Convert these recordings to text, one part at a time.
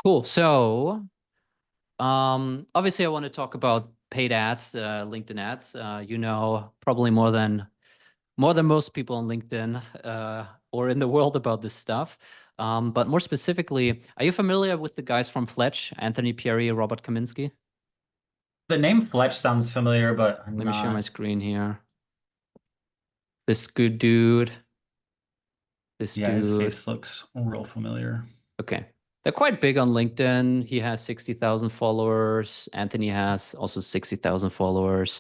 Cool. So, obviously, I want to talk about paid ads, LinkedIn ads. Probably more than most people on LinkedIn or in the world about this stuff. But more specifically, are you familiar with the guys from Fletch, Anthony Pieri, Robert Kaminsky? The name Fletch sounds familiar, but I'm Let me share my not. screen here. This good dude. This Yeah, his dude. face looks real familiar. Okay. They're quite big on LinkedIn. He has 60,000 followers. Anthony has also 60,000 followers.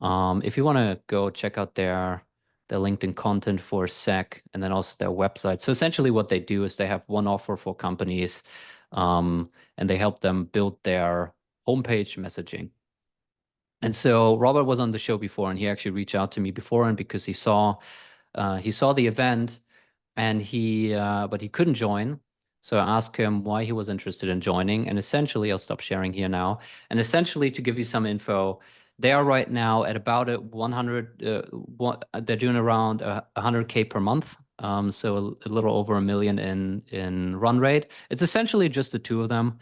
If you want to go check out their LinkedIn content for a sec, and then also their website. So essentially what they do is they have one offer for companies, and they help them build their homepage messaging. And so Robert was on the show before, and he actually reached out to me before, and because he saw the event, and but he couldn't join. So I asked him why he was interested in joining, and essentially, I'll stop sharing here now. And essentially, to give you some info, they are right now at about a 100. They're doing around 100K per month. So a little over 1 million in run rate. It's essentially just the two of them.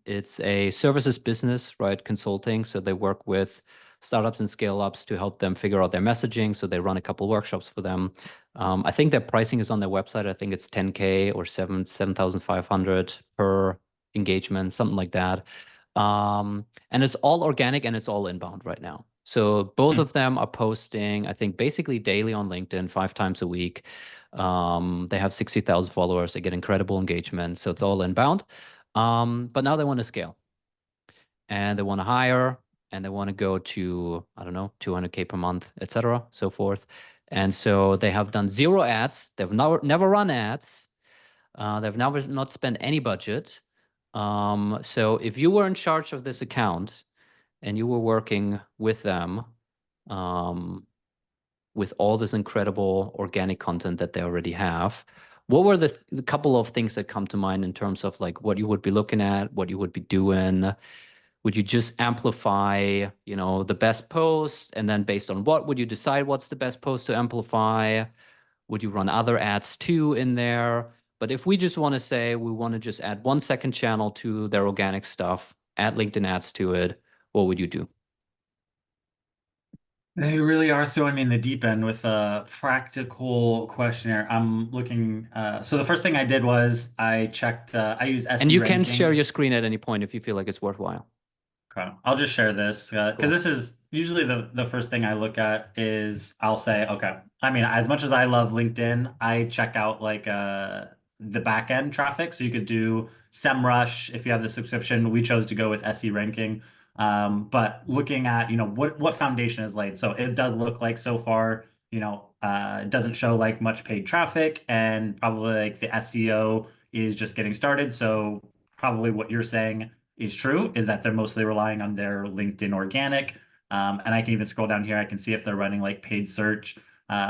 It's a services business, right? Consulting. So they work with startups and scale ups to help them figure out their messaging. So they run a couple workshops for them. I think their pricing is on their website. I think it's 10K or 7,500 per engagement, something like that. And it's all organic and it's all inbound right now. So both Hmm. of them are posting, I think, basically daily on LinkedIn, 5 times a week. They have 60,000 followers. They get incredible engagement. So it's all inbound. But now they want to scale and they want to hire and they want to go to, I don't know, 200K per month, etc., so forth. And so they have done zero ads. They've never run ads. They've never not spent any budget. So if you were in charge of this account and you were working with them, um, with all this incredible organic content that they already have, what were the couple of things that come to mind in terms of like what you would be looking at, what you would be doing? Would you just amplify, the best post, and then based on what would you decide what's the best post to amplify? Would you run other ads too in there? But if we just want to say we want to just add one second channel to their organic stuff, add LinkedIn ads to it, what would you do? They really are throwing me in the deep end with a practical questionnaire. I'm looking. So the first thing I did was I checked. I use And SE you can share ranking. your screen at any point if you feel like it's worthwhile. Okay. I'll just share this because Cool. this is usually the first thing I look at is I'll say, okay. I mean, as much as I love LinkedIn, I check out like the back end traffic. So you could do SEMrush if you have the subscription. We chose to go with SE ranking. But looking at, what foundation is laid. So it does look like so far, it doesn't show like much paid traffic and probably like the SEO is just getting started. So probably what you're saying is true, is that they're mostly relying on their LinkedIn organic. And I can even scroll down here. I can see if they're running like paid search.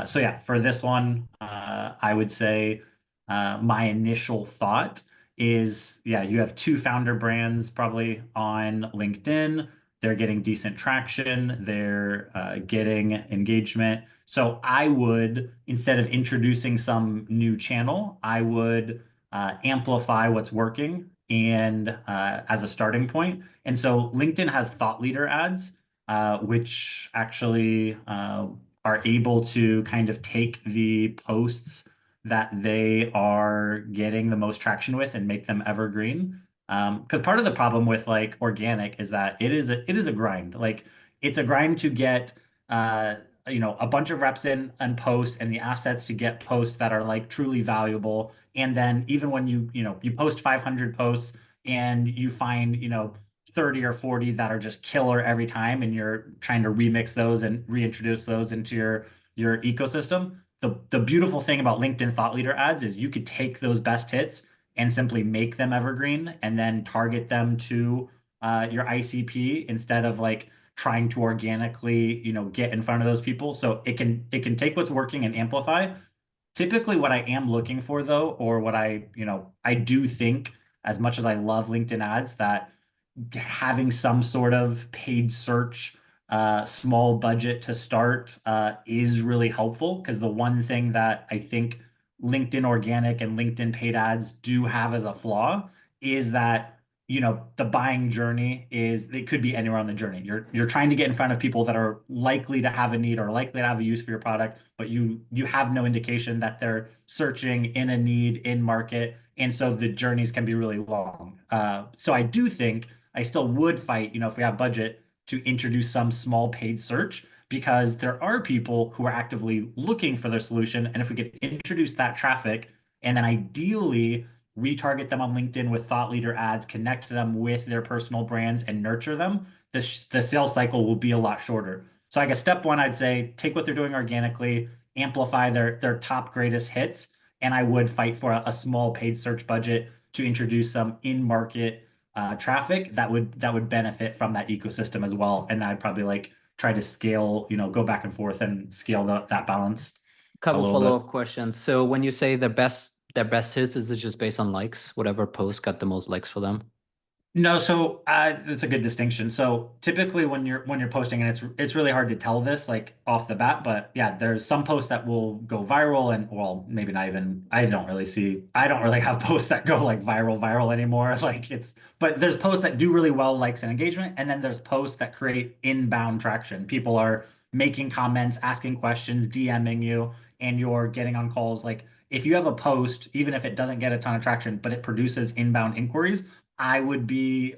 So yeah, for this one, I would say my initial thought is, yeah, you have two founder brands probably on LinkedIn. They're getting decent traction. They're getting engagement. So I would, instead of introducing some new channel, I would amplify what's working and as a starting point. And so LinkedIn has thought leader ads, which actually are able to kind of take the posts that they are getting the most traction with and make them evergreen. Because part of the problem with like organic is that it is a grind. Like it's a grind to get a bunch of reps in and posts and the assets to get posts that are like truly valuable. And then even when you post 500 posts and you find 30 or 40 that are just killer every time and you're trying to remix those and reintroduce those into your ecosystem. The beautiful thing about LinkedIn Thought Leader ads is you could take those best hits and simply make them evergreen and then target them to your ICP instead of like trying to organically, get in front of those people. So it can take what's working and amplify. Typically, what I am looking for though, or what I do think, as much as I love LinkedIn ads, that having some sort of paid search, small budget to start, is really helpful. Because the one thing that I think LinkedIn organic and LinkedIn paid ads do have as a flaw is that, the buying journey it could be anywhere on the journey. You're trying to get in front of people that are likely to have a need or likely to have a use for your product, but you have no indication that they're searching in a need in market, and so the journeys can be really long. So I do think I still would fight, if we have budget, to introduce some small paid search, because there are people who are actively looking for their solution, and if we could introduce that traffic and then ideally retarget them on LinkedIn with thought leader ads, connect them with their personal brands, and nurture them, the sales cycle will be a lot shorter. So I guess step one, I'd say take what they're doing organically, amplify their top greatest hits, and I would fight for a small paid search budget to introduce some in-market traffic that would benefit from that ecosystem as well. And I'd probably like try to scale, go back and forth and scale that balance a Couple little bit. follow-up questions. So when you say their best hits, is it just based on likes? Whatever post got the most likes for them? No, so it's a good distinction. So typically when you're posting, and it's really hard to tell this like off the bat, but yeah, there's some posts that will go viral, and well, maybe not even. I don't really have posts that go like viral anymore. But there's posts that do really well, likes and engagement, and then there's posts that create inbound traction. People are making comments, asking questions, DMing you, and you're getting on calls. Like if you have a post, even if it doesn't get a ton of traction, but it produces inbound inquiries, I would be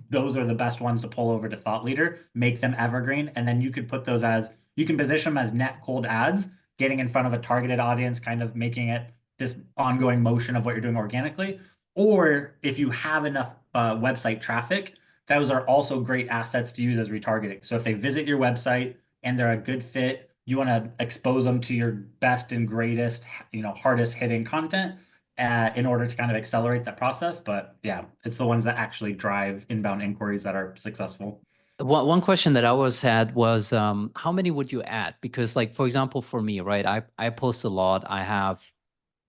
those are the best ones to pull over to Thought Leader, make them evergreen, and then you can position them as net cold ads, getting in front of a targeted audience, kind of making it this ongoing motion of what you're doing organically. Or if you have enough website traffic, those are also great assets to use as retargeting. So if they visit your website and they're a good fit, you want to expose them to your best and greatest, hardest hitting content in order to kind of accelerate that process. But yeah, it's the ones that actually drive inbound inquiries that are successful. One question that I always had was, how many would you add? Because, like, for example, for me, right, I post a lot. I have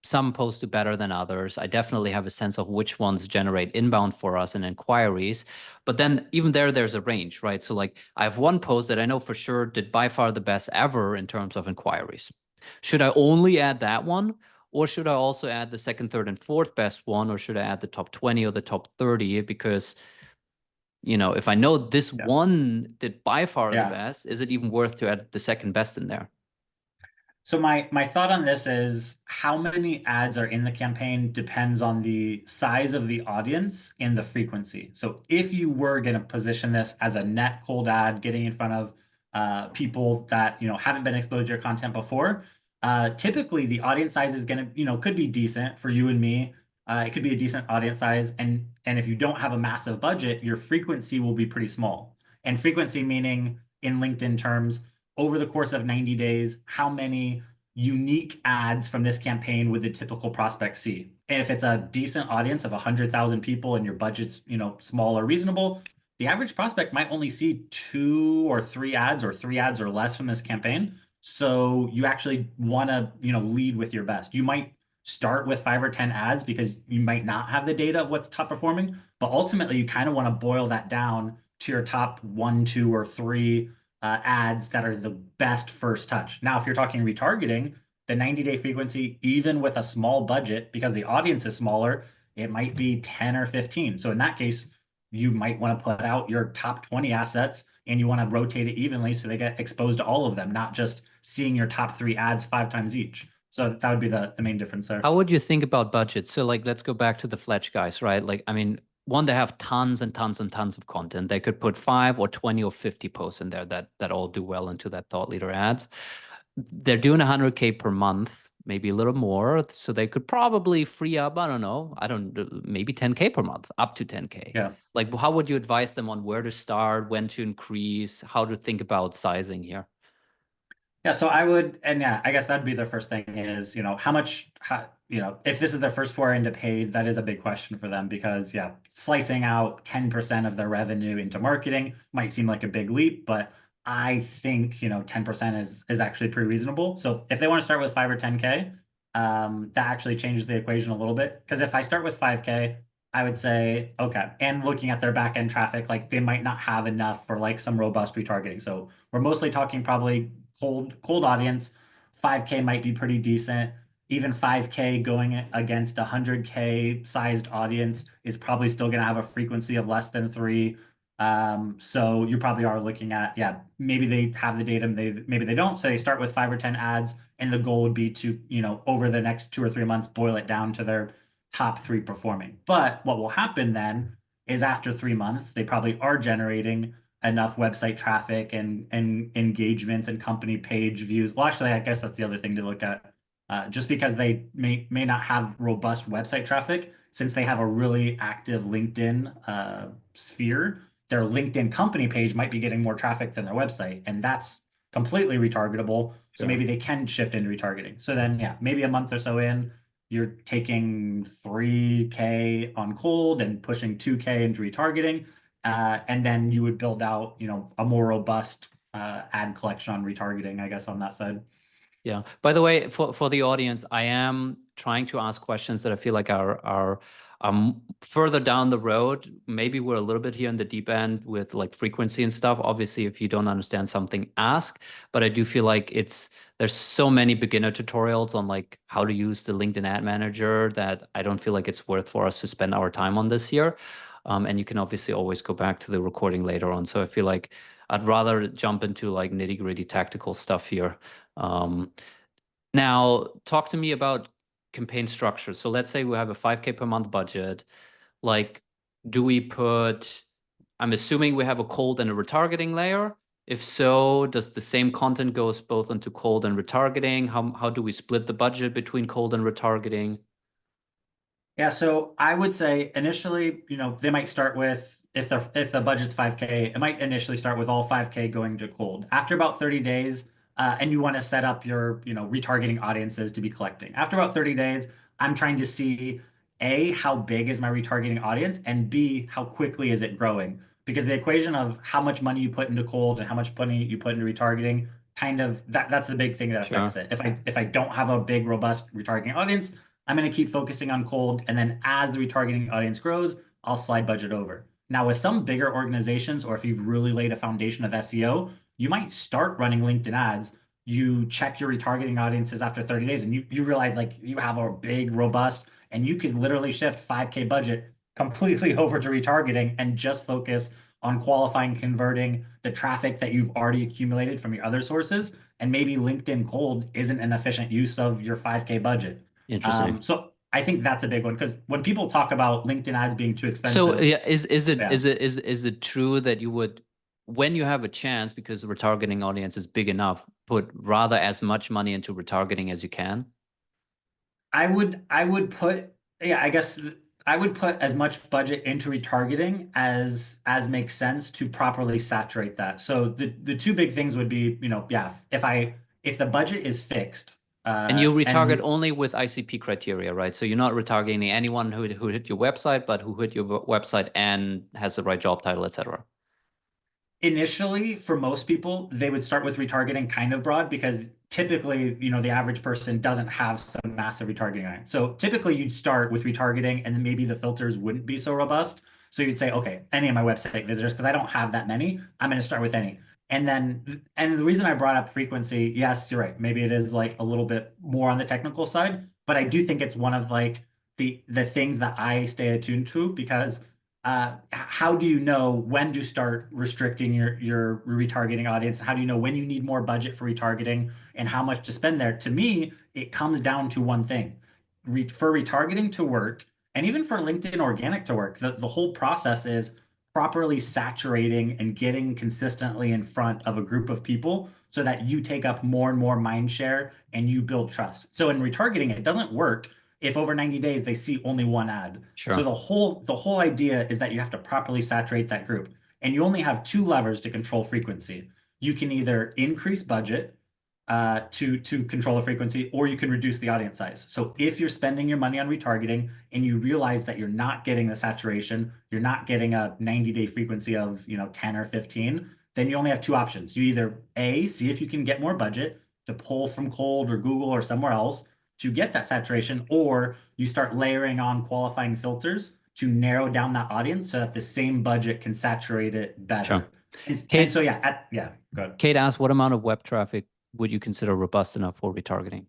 some posts do better than others. I definitely have a sense of which ones generate inbound for us and inquiries. But then even there's a range, right? So like I have one post that I know for sure did by far the best ever in terms of inquiries. Should I only add that one? Or should I also add the second, third, and fourth best one? Or should I add the top 20 or the top 30? Because, if I know this Yeah. one did by far the Yeah. best, is it even worth to add the second best in there? So my thought on this is how many ads are in the campaign depends on the size of the audience and the frequency. So if you were going to position this as a net cold ad, getting in front of people that haven't been exposed to your content before, typically the audience size is going to could be decent for you and me. It could be a decent audience size, and if you don't have a massive budget, your frequency will be pretty small. And frequency meaning in LinkedIn terms over the course of 90 days, how many unique ads from this campaign would the typical prospect see? And if it's a decent audience of 100,000 people and your budget's, small or reasonable, the average prospect might only see 2 or 3 ads or 3 ads or less from this campaign. So you actually want to, lead with your best. You might start with 5 or 10 ads because you might not have the data of what's top performing, but ultimately you kind of want to boil that down to your top 1, 2, or 3 ads that are the best first touch. Now, if you're talking retargeting, the 90-day frequency, even with a small budget, because the audience is smaller, it might be 10 or 15. So in that case, you might want to put out your top 20 assets and you want to rotate it evenly so they get exposed to all of them, not just seeing your top 3 ads 5 times each. So that would be the main difference there. How would you think about budget? So like, let's go back to the Fletch guys, right? Like, I mean, one, they have tons and tons and tons of content. They could put 5 or 20 or 50 posts in there that all do well into that thought leader ads. They're doing 100K per month, maybe a little more. So they could probably free up, I don't know, maybe 10K per month, up to 10K. Yeah. Like, how would you advise them on where to start, when to increase, how to think about sizing here? Yeah, so I would, and yeah, I guess that'd be the first thing is, how much, if this is their first foray into paid, that is a big question for them because, yeah, slicing out 10% of their revenue into marketing might seem like a big leap, but I think, 10% is actually pretty reasonable. So if they want to start with 5 or 10K, that actually changes the equation a little bit. Because if I start with 5K, I would say, okay, and looking at their back end traffic, like they might not have enough for like some robust retargeting. So we're mostly talking probably cold audience. 5K might be pretty decent. even 5K going against a 100K sized audience is probably still going to have a frequency of less than 3. So you probably are looking at, yeah, maybe they have the data, maybe they don't. So they start with 5 or 10 ads, and the goal would be to, over the next 2 or 3 months, boil it down to their top 3 performing. But what will happen then is after 3 months, they probably are generating enough website traffic and engagements and company page views. Well, actually, I guess that's the other thing to look at. Just because they may not have robust website traffic, since they have a really active LinkedIn sphere, their LinkedIn company page might be getting more traffic than their website, and that's completely retargetable. So Sure. maybe they can shift into retargeting. So then, yeah, maybe a month or so in, you're taking 3K on cold and pushing 2K into retargeting. And then you would build out, a more robust ad collection on retargeting, I guess, on that side. Yeah. By the way, for the audience, I am trying to ask questions that I feel like are further down the road. Maybe we're a little bit here in the deep end with like frequency and stuff. Obviously, if you don't understand something, ask. But I do feel like there's so many beginner tutorials on like how to use the LinkedIn Ad Manager that I don't feel like it's worth for us to spend our time on this here. And you can obviously always go back to the recording later on. So I feel like I'd rather jump into like nitty-gritty tactical stuff here. Um, Now, talk to me about campaign structure. So let's say we have a 5K per month budget. Like, do we put, I'm assuming we have a cold and a retargeting layer. If so, does the same content goes both into cold and retargeting? How do we split the budget between cold and retargeting? Yeah, so I would say initially, they might start with if the budget's 5K, it might initially start with all 5K going to cold. After about 30 days, and you want to set up your, retargeting audiences to be collecting. After about 30 days, I'm trying to see A, how big is my retargeting audience, and B, how quickly is it growing? Because the equation of how much money you put into cold and how much money you put into retargeting, kind of that's the big thing that affects Sure. it. If I don't have a big, robust retargeting audience, I'm going to keep focusing on cold. And then as the retargeting audience grows, I'll slide budget over. Now, with some bigger organizations, or if you've really laid a foundation of SEO, you might start running LinkedIn ads. You check your retargeting audiences after 30 days and you realize like you have a big, robust, and you could literally shift 5K budget completely over to retargeting and just focus on qualifying, converting the traffic that you've already accumulated from your other sources. And maybe LinkedIn cold isn't an efficient use of your 5K budget. Interesting. So I think that's a big one because when people talk about LinkedIn ads being too So expensive, yeah, is it yeah, is it is it true that you would, when you have a chance, because the retargeting audience is big enough, put rather as much money into retargeting as you can? I would put, yeah, I guess I would put as much budget into retargeting as makes sense to properly saturate that. So the two big things would be, yeah, if the budget is fixed, And you and retarget only with ICP criteria, right? So you're not retargeting anyone who hit your website, but who hit your website and has the right job title, etc. initially, for most people, they would start with retargeting kind of broad because typically, the average person doesn't have some massive retargeting on it. So typically, you'd start with retargeting, and then maybe the filters wouldn't be so robust. So you'd say, okay, any of my website visitors, because I don't have that many, I'm going to start with any. And the reason I brought up frequency, yes, you're right. Maybe it is like a little bit more on the technical side, but I do think it's one of like the things that I stay attuned to because how do you know when to start restricting your retargeting audience? How do you know when you need more budget for retargeting and how much to spend there? To me, it comes down to one thing. For retargeting to work, and even for LinkedIn organic to work, the whole process is properly saturating and getting consistently in front of a group of people so that you take up more and more mind share and you build trust. So in retargeting, it doesn't work if over 90 days they see only one ad. So Sure. the whole idea is that you have to properly saturate that group. And you only have two levers to control frequency. You can either increase budget to control the frequency, or you can reduce the audience size. So if you're spending your money on retargeting and you realize that you're not getting the saturation, you're not getting a 90-day frequency of 10 or 15, then you only have two options. You either A, see if you can get more budget to pull from cold or Google or somewhere else to get that saturation, or you start layering on qualifying filters to narrow down that audience so that the same budget can saturate it Sure. better. And so Kate, yeah, yeah, good. Kate asked, what amount of web traffic would you consider robust enough for retargeting?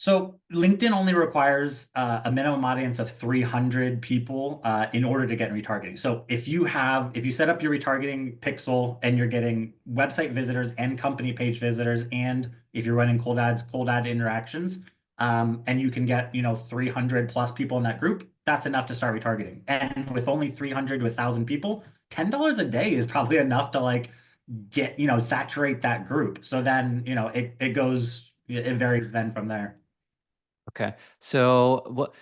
So LinkedIn only requires a minimum audience of 300 people in order to get retargeting. So if you set up your retargeting pixel and you're getting website visitors and company page visitors, and if you're running cold ad interactions, and you can get 300 plus people in that group, that's enough to start retargeting. And with only 300 to 1,000 people, $10 a day is probably enough to like get saturate that group. So then it varies then from there. Okay. So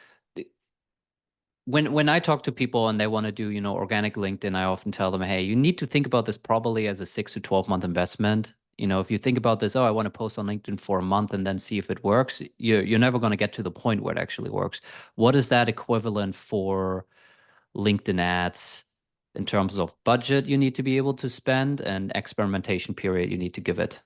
when I talk to people and they want to do, organic LinkedIn, I often tell them, hey, you need to think about this probably as a 6 to 12 month investment. If you think about this, oh, I want to post on LinkedIn for a month and then see if it works, you're never going to get to the point where it actually works. What is that equivalent for LinkedIn ads in terms of budget you need to be able to spend and experimentation period you need to give it?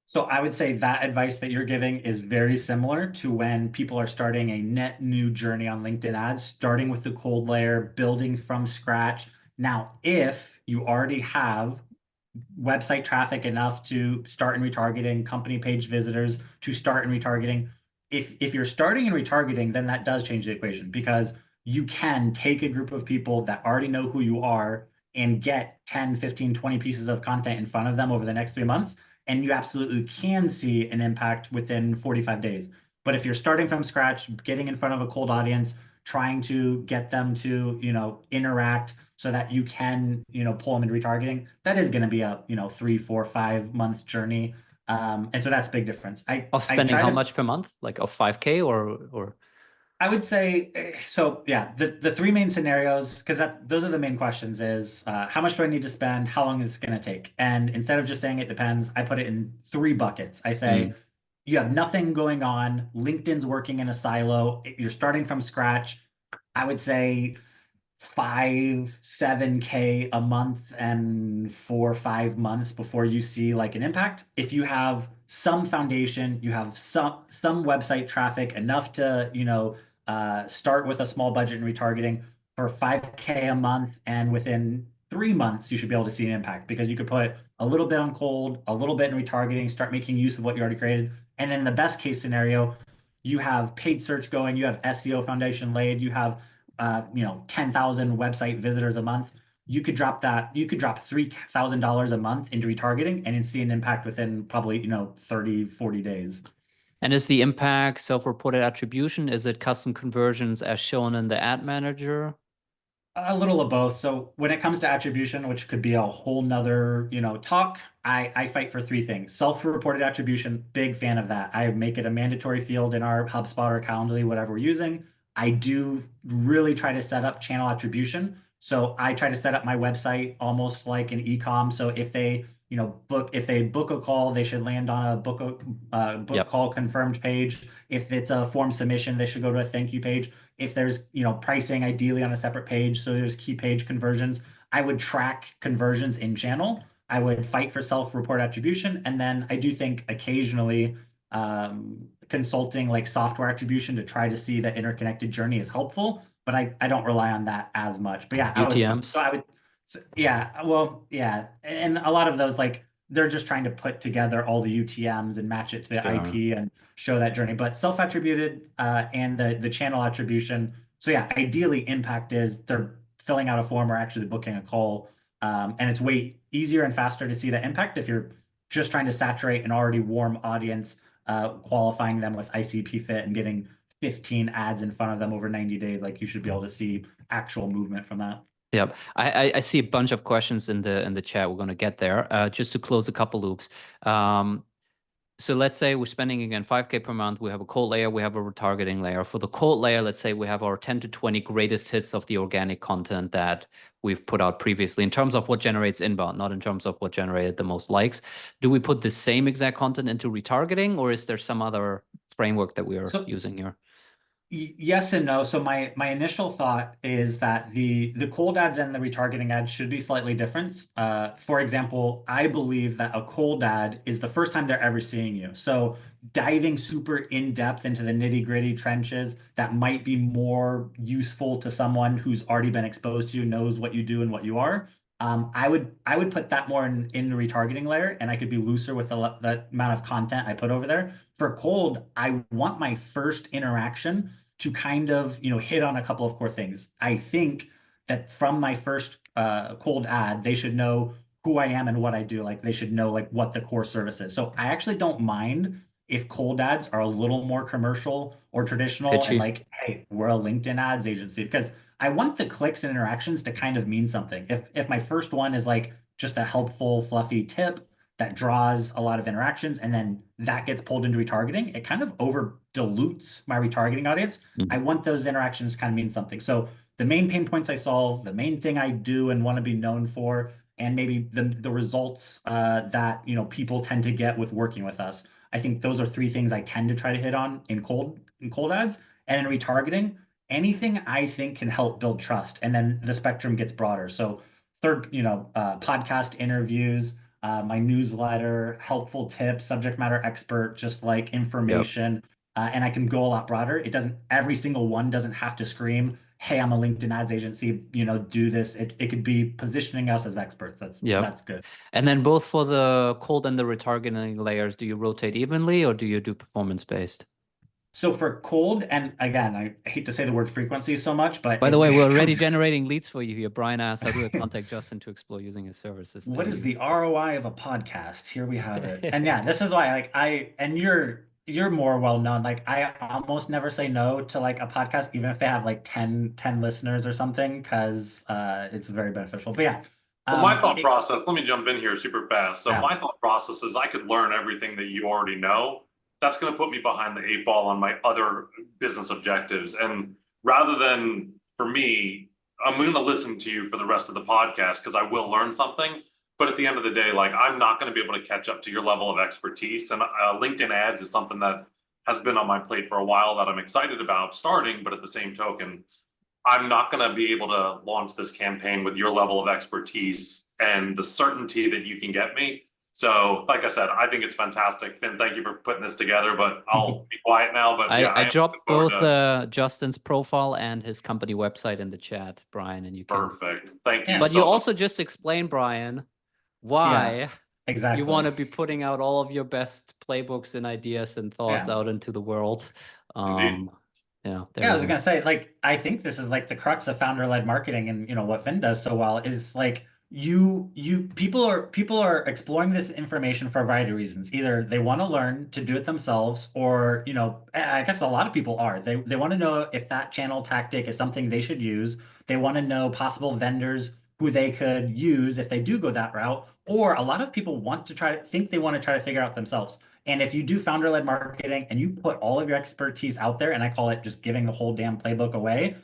So I would say that advice that you're giving is very similar to when people are starting a net new journey on LinkedIn ads, starting with the cold layer, building from scratch. Now, if you already have website traffic enough to start in retargeting, company page visitors to start in retargeting. If you're starting in retargeting, then that does change the equation because you can take a group of people that already know who you are and get 10, 15, 20 pieces of content in front of them over the next 3 months. And you absolutely can see an impact within 45 days. But if you're starting from scratch, getting in front of a cold audience, trying to get them to, interact so that you can, pull them into retargeting, that is going to be a, 3, 4, 5 month journey. And so that's a big difference. Of I spending try how to, much per month? Like of 5K or I would say, so yeah, the three main scenarios, because those are the main questions is how much do I need to spend? How long is it going to take? And instead of just saying it depends, I put it in three buckets. I say, mm. you have nothing going on. LinkedIn's working in a silo. You're starting from scratch. I would say 5, 7K a month and 4 or 5 months before you see like an impact. If you have some foundation, you have some website traffic enough to, start with a small budget and retargeting for 5K a month, and within 3 months, you should be able to see an impact because you could put a little bit on cold, a little bit in retargeting, start making use of what you already created. And then the best case scenario, you have paid search going, you have SEO foundation laid, you have 10,000 website visitors a month. You could drop $3,000 a month into retargeting and see an impact within probably, 30, 40 days. And is the impact self-reported attribution? Is it custom conversions as shown in the ad manager? A little of both. So when it comes to attribution, which could be a whole nother, talk, I fight for three things. Self-reported attribution, big fan of that. I make it a mandatory field in our HubSpot or Calendly, whatever we're using. I do really try to set up channel attribution. So I try to set up my website almost like an e-com. So if they book a call, they should land on a book Yep. call confirmed page. If it's a form submission, they should go to a thank you page. If there's pricing ideally on a separate page, so there's key page conversions, I would track conversions in channel. I would fight for self-report attribution, and then I do think occasionally consulting like software attribution to try to see the interconnected journey is helpful, but I don't rely on that as much. But yeah, UTMs. yeah, well, yeah, and a lot of those like they're just trying to put together all the UTMs and match it to the Sure. IP and show that journey. But self-attributed and the channel attribution. So yeah, ideally impact is they're filling out a form or actually booking a call. And it's way easier and faster to see the impact if you're just trying to saturate an already warm audience, qualifying them with ICP fit and getting 15 ads in front of them over 90 days. Like you should be able to see actual movement from that. Yep. I see a bunch of questions in the chat. We're going to get there. Just to close a couple loops. So let's say we're spending again 5K per month. We have a cold layer, we have a retargeting layer. For the cold layer, let's say we have our 10 to 20 greatest hits of the organic content that we've put out previously in terms of what generates inbound, not in terms of what generated the most likes. Do we put the same exact content into retargeting, or is there some other framework that we are So using here? Yes and no. So my initial thought is that the cold ads and the retargeting ads should be slightly different. For example, I believe that a cold ad is the first time they're ever seeing you. So diving super in depth into the nitty-gritty trenches that might be more useful to someone who's already been exposed to you, knows what you do and what you are. I would put that more in the retargeting layer, and I could be looser with the amount of content I put over there. For cold, I want my first interaction to kind of, hit on a couple of core things. I think that from my first cold ad, they should know who I am and what I do. Like they should know like what the core service is. So I actually don't mind if cold ads are a little more commercial or traditional and Pitchy. like, hey, we're a LinkedIn ads agency, because I want the clicks and interactions to kind of mean something. If my first one is like just a helpful, fluffy tip that draws a lot of interactions, and then that gets pulled into retargeting, it kind of over dilutes my retargeting audience. I Mhm. want those interactions to kind of mean something. So the main pain points I solve, the main thing I do and want to be known for, and maybe the results that people tend to get with working with us. I think those are three things I tend to try to hit on in cold ads. And in retargeting, anything I think can help build trust. And then the spectrum gets broader. So podcast interviews, my newsletter, helpful tips, subject matter expert, just like Yep. information. And I can go a lot broader. Every single one doesn't have to scream, hey, I'm a LinkedIn ads agency, do this. It could be positioning us as experts. Yep. That's good. And then both for the cold and the retargeting layers, do you rotate evenly or do you do performance based? So for cold, and again, I hate to say the word frequency so much, but By the it way, we're really already comes. generating leads for you here. Brian asks, how do I contact Justin to explore using his services? What Tell is you. the ROI of a podcast? Here we have it. And yeah, this is why like you're more well known. Like I almost never say no to like a podcast, even if they have like ten listeners or something, because it's very beneficial. But yeah, Well, my thought it, process, let me jump in here super fast. So yeah, my thought process is I could learn everything that you already know. That's going to put me behind the eight ball on my other business objectives. And rather than for me, I'm going to listen to you for the rest of the podcast because I will learn something. But at the end of the day, like I'm not going to be able to catch up to your level of expertise. And LinkedIn ads is something that has been on my plate for a while that I'm excited about starting. But at the same token, I'm not going to be able to launch this campaign with your level of expertise and the certainty that you can get me. So, like I said, I think it's fantastic. Finn, thank you for putting this together, but I'll be quiet now. But yeah, I I am looking dropped forward both to Justin's profile and his company website in the chat, Brian, and you can. perfect. Thank you yeah, But you so also just explained, Brian, yeah, why you want exactly. to be putting out all of your best playbooks and ideas and thoughts Yeah. out into the world. indeed. Um, yeah, there Yeah, I you was go. gonna say, like, I think this is like the crux of founder-led marketing, and what Finn does so well is like people are exploring this information for a variety of reasons. Either they want to learn to do it themselves, or I guess a lot of people are. They want to know if that channel tactic is something they should use. They want to know possible vendors who they could use if they do go that route. Or a lot of people want to try to figure out themselves. And if you do founder-led marketing and you put all of your expertise out there, and I call it just giving the whole damn playbook away,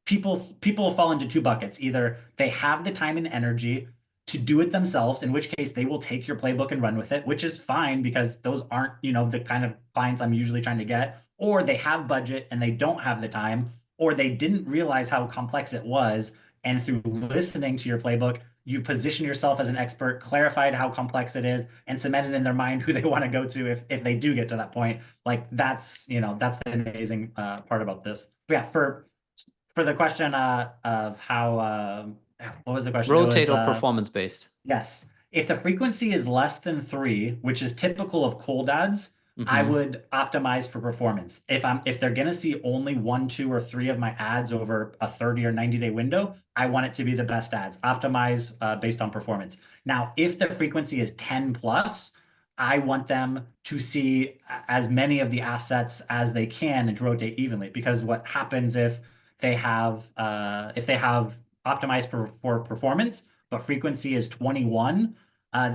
people fall into two buckets. Either they have the time and energy to do it themselves, in which case they will take your playbook and run with it, which is fine because those aren't, the kind of clients I'm usually trying to get, or they have budget and they don't have the time, or they didn't realize how complex it was. And through listening to your playbook, you've positioned yourself as an expert, clarified how complex it is, and cemented in their mind who they want to go to if they do get to that point. Like that's the amazing part about this. But yeah, for the question of how what was the question? It Rotate was or performance based. yes. If the frequency is less than 3, which is typical of cold ads, I Mm-hmm. would optimize for performance. If they're gonna see only 1, 2, or 3 of my ads over a 30 or 90-day window, I want it to be the best ads. Optimize based on performance. Now, if the frequency is 10 plus, I want them to see as many of the assets as they can and to rotate evenly. Because what happens if they have optimized for performance, but frequency is 21,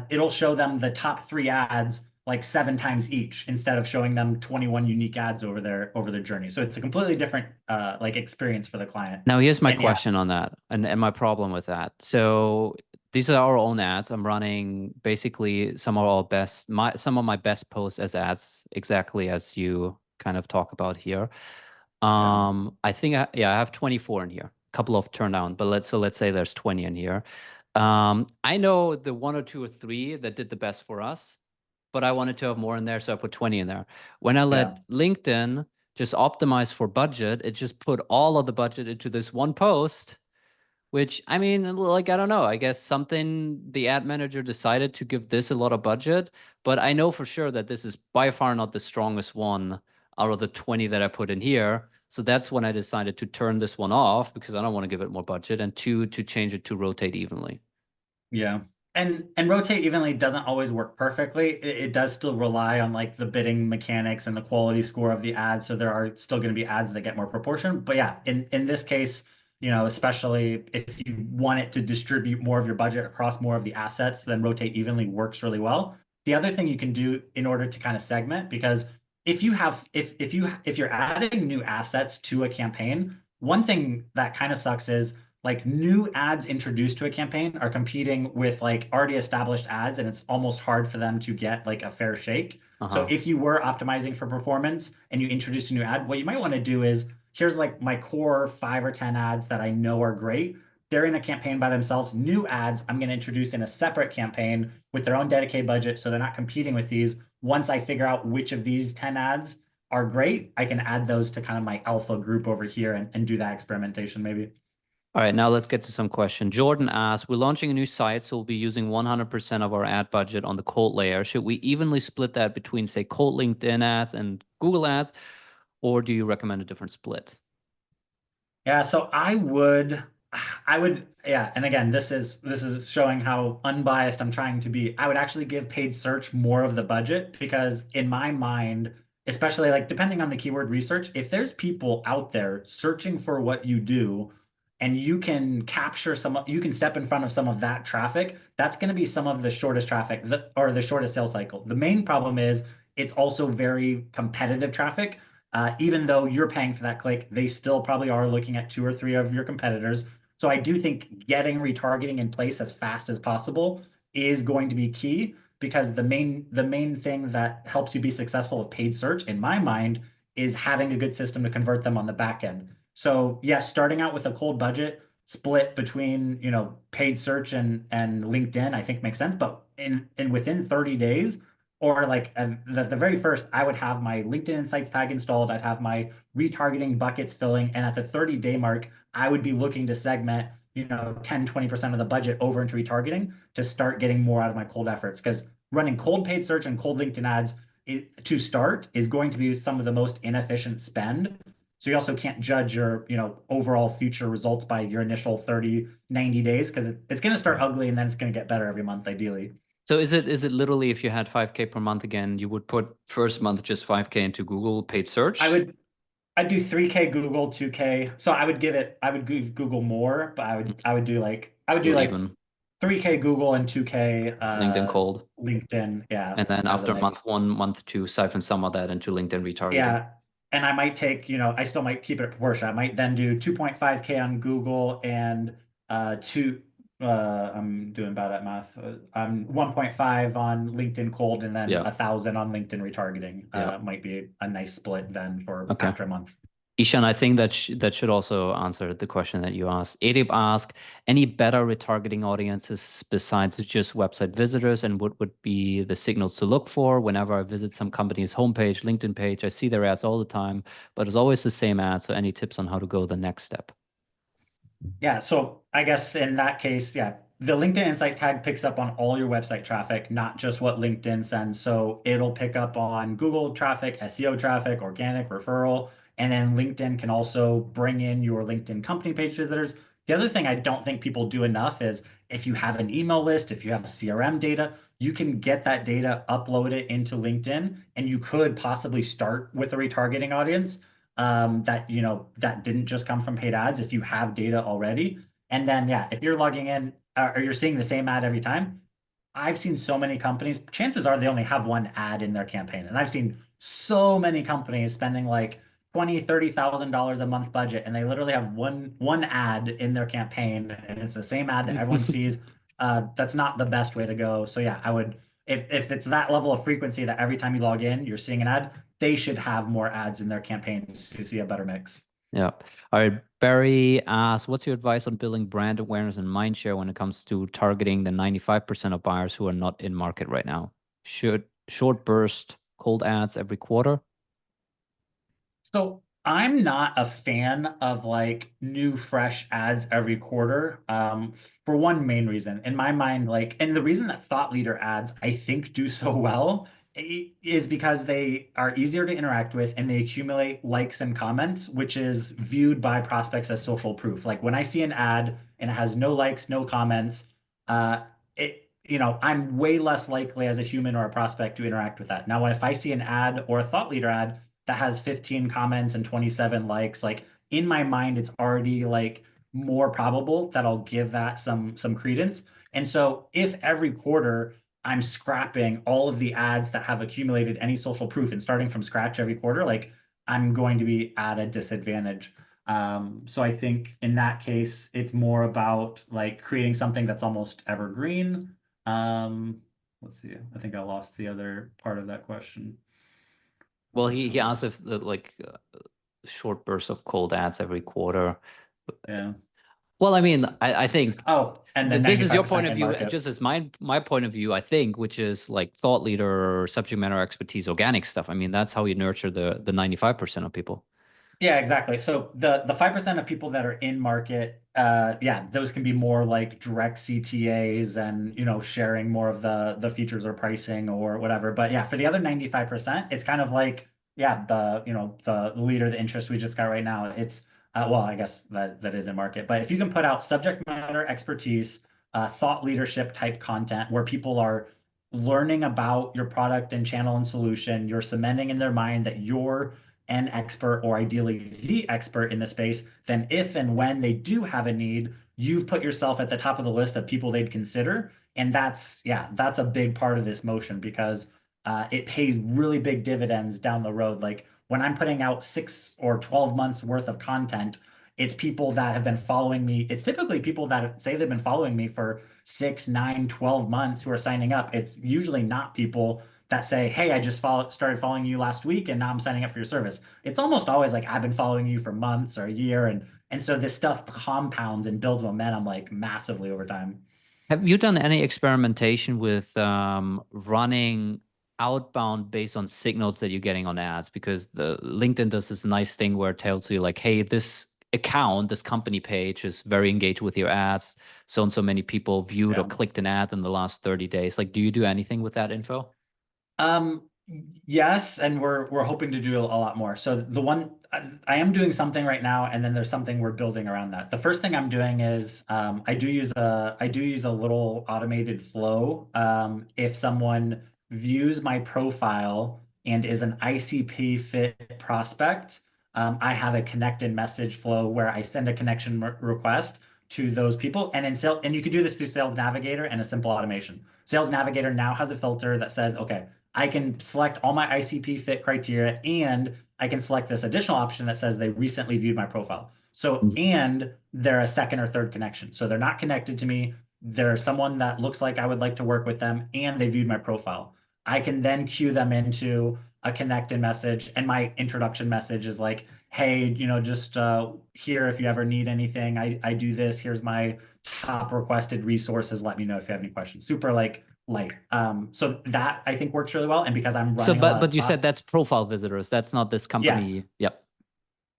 it'll show them the top 3 ads like 7 times each instead of showing them 21 unique ads over their journey. So it's a completely different like experience for the client. Now, here's my And yeah, question on that and my problem with that. So these are our own ads. I'm running basically some of my best posts as ads, exactly as you kind of talk about here. yeah, I think I have 24 in here. A couple of turned down, but let's say there's 20 in here. I know the one or two or three that did the best for us, but I wanted to have more in there, so I put 20 in there. When I yeah, let LinkedIn just optimize for budget, it just put all of the budget into this one post, which I mean, like, I don't know. I guess something the ad manager decided to give this a lot of budget, but I know for sure that this is by far not the strongest one out of the 20 that I put in here. So that's when I decided to turn this one off because I don't want to give it more budget, and two, to change it to rotate evenly. Yeah. And rotate evenly doesn't always work perfectly. It does still rely on like the bidding mechanics and the quality score of the ads. So there are still going to be ads that get more proportion. But yeah, in this case, you know, especially if you want it to distribute more of your budget across more of the assets, then rotate evenly works really well. The other thing you can do in order to kind of segment, because if you're adding new assets to a campaign, one thing that kind of sucks is like new ads introduced to a campaign are competing with like already established ads, and it's almost hard for them to get like a fair shake. So if you were optimizing for performance and you introduce a new ad, what you might want to do is here's like my core 5 or 10 ads that I know are great. They're in a campaign by themselves. New ads I'm going to introduce in a separate campaign with their own dedicated budget, so they're not competing with these. Once I figure out which of these 10 ads are great, I can add those to kind of my alpha group over here and do that experimentation maybe. All right, now let's get to some questions. Jordan asks, we're launching a new site, so we'll be using 100% of our ad budget on the cold layer. Should we evenly split that between, say, cold LinkedIn ads and Google ads, or do you recommend a different split? Yeah, so yeah, and again, this is showing how unbiased I'm trying to be. I would actually give paid search more of the budget because in my mind, especially like depending on the keyword research, if there's people out there searching for what you do and you can you can step in front of some of that traffic, that's going to be some of the shortest traffic or the shortest sales cycle. The main problem is it's also very competitive traffic. Even though you're paying for that click, they still probably are looking at 2 or 3 of your competitors. So I do think getting retargeting in place as fast as possible is going to be key because the main thing that helps you be successful with paid search, in my mind, is having a good system to convert them on the back end. So yes, starting out with a cold budget split between paid search and LinkedIn, I think makes sense. But within 30 days, or like the very first, I would have my LinkedIn Insights tag installed. I'd have my retargeting buckets filling. And at the 30-day mark, I would be looking to segment, 10, 20% of the budget over into retargeting to start getting more out of my cold efforts. Because running cold paid search and cold LinkedIn ads to start is going to be some of the most inefficient spend. So you also can't judge your, overall future results by your initial 30, 90 days because it's going to start ugly and then it's going to get better every month, ideally. So is it literally if you had 5K per month again, you would put first month just 5K into Google paid search? I'd do 3K Google, 2K. So I would give Google more, but I would do like 3K Google and 2K LinkedIn cold. LinkedIn, yeah. And then after month 1, month 2, siphon some of that into LinkedIn retargeting. Yeah. And I might take, I still might keep it at proportion. I might then do 2.5K on Google and I'm doing bad at math. I'm 1.5 on LinkedIn cold and then 1,000 on LinkedIn retargeting. Might be a nice split then for after a month. Ishan, I think that should also answer the question that you asked. Adib asked, any better retargeting audiences besides just website visitors, and what would be the signals to look for? Whenever I visit some company's homepage, LinkedIn page, I see their ads all the time, but it's always the same ad. So any tips on how to go the next step? Yeah, so I guess in that case, the LinkedIn Insight tag picks up on all your website traffic, not just what LinkedIn sends. So it'll pick up on Google traffic, SEO traffic, organic, referral, and then LinkedIn can also bring in your LinkedIn company page visitors. The other thing I don't think people do enough is if you have an email list, if you have a CRM data, you can get that data, upload it into LinkedIn, and you could possibly start with a retargeting audience that didn't just come from paid ads if you have data already. And then, if you're logging in or you're seeing the same ad every time, I've seen so many companies, chances are they only have one ad in their campaign. And I've seen so many companies spending like $20,000, $30,000 a month budget, and they literally have one ad in their campaign, and it's the same ad that everyone sees. That's not the best way to go. So I would, if it's that level of frequency that every time you log in, you're seeing an ad, they should have more ads in their campaigns to see a better mix. Yeah. All right. Barry asks, what's your advice on building brand awareness and mind share when it comes to targeting the 95% of buyers who are not in market right now? Should short burst cold ads every quarter? So I'm not a fan of like new fresh ads every quarter, for one main reason. In my mind, like, and the reason that thought leader ads I think do so well is because they are easier to interact with and they accumulate likes and comments, which is viewed by prospects as social proof. Like when I see an ad and it has no likes, no comments, I'm way less likely as a human or a prospect to interact with that. Now, if I see an ad or a thought leader ad that has 15 comments and 27 likes, like in my mind, it's already like more probable that I'll give that some credence. And so if every quarter I'm scrapping all of the ads that have accumulated any social proof and starting from scratch every quarter, like I'm going to be at a disadvantage. So I think in that case, it's more about like creating something that's almost evergreen. Let's see. I think I lost the other part of that question. Well, he asked if like short bursts of cold ads every quarter. Yeah. Well, I mean, I think and then this is your point of in view, market. just as my point of view, I think, which is like thought leader or subject matter expertise, organic stuff. I mean, that's how you nurture the 95% of people. Yeah, exactly. So the 5% of people that are in market, yeah, those can be more like direct CTAs and sharing more of the features or pricing or whatever. But yeah, for the other 95%, it's kind of like the leader, the interest we just got right now. It's well, I guess that is in market. But if you can put out subject matter expertise, thought leadership type content where people are learning about your product and channel and solution, you're cementing in their mind that you're an expert or ideally the expert in the space, then if and when they do have a need, you've put yourself at the top of the list of people they'd consider. And that's a big part of this motion because it pays really big dividends down the road. Like when I'm putting out 6 or 12 months worth of content, it's people that have been following me. It's typically people that say they've been following me for 6, 9, 12 months who are signing up. It's usually not people that say, hey, I just started following you last week and now I'm signing up for your service. It's almost always like I've been following you for months or a year. And so this stuff compounds and builds momentum like massively over time. Have you done any experimentation with running outbound based on signals that you're getting on ads? Because the LinkedIn does this nice thing where it tells you like, hey, this account, this company page is very engaged with your ads. So and so many people viewed or clicked an ad in the last 30 days. Like, do you do anything with that info? Yes, and we're hoping to do a lot more. So the one I am doing something right now, and then there's something we're building around that. The first thing I'm doing is I do use a little automated flow. If someone views my profile and is an ICP fit prospect, I have a connected message flow where I send a connection request to those people. And and you can do this through Sales Navigator and a simple automation. Sales Navigator now has a filter that says, okay, I can select all my ICP fit criteria and I can select this additional option that says they recently viewed my profile. So, and they're a second or third connection. So they're not connected to me. They're someone that looks like I would like to work with them and they viewed my profile. I can then queue them into a connected message. And my introduction message is like, hey, just here, if you ever need anything, I do this. Here's my top requested resources. Let me know if you have any questions. Super like light. So that I think works really well. And because I'm running but you said that's profile visitors. That's not this company. Yeah. Yep.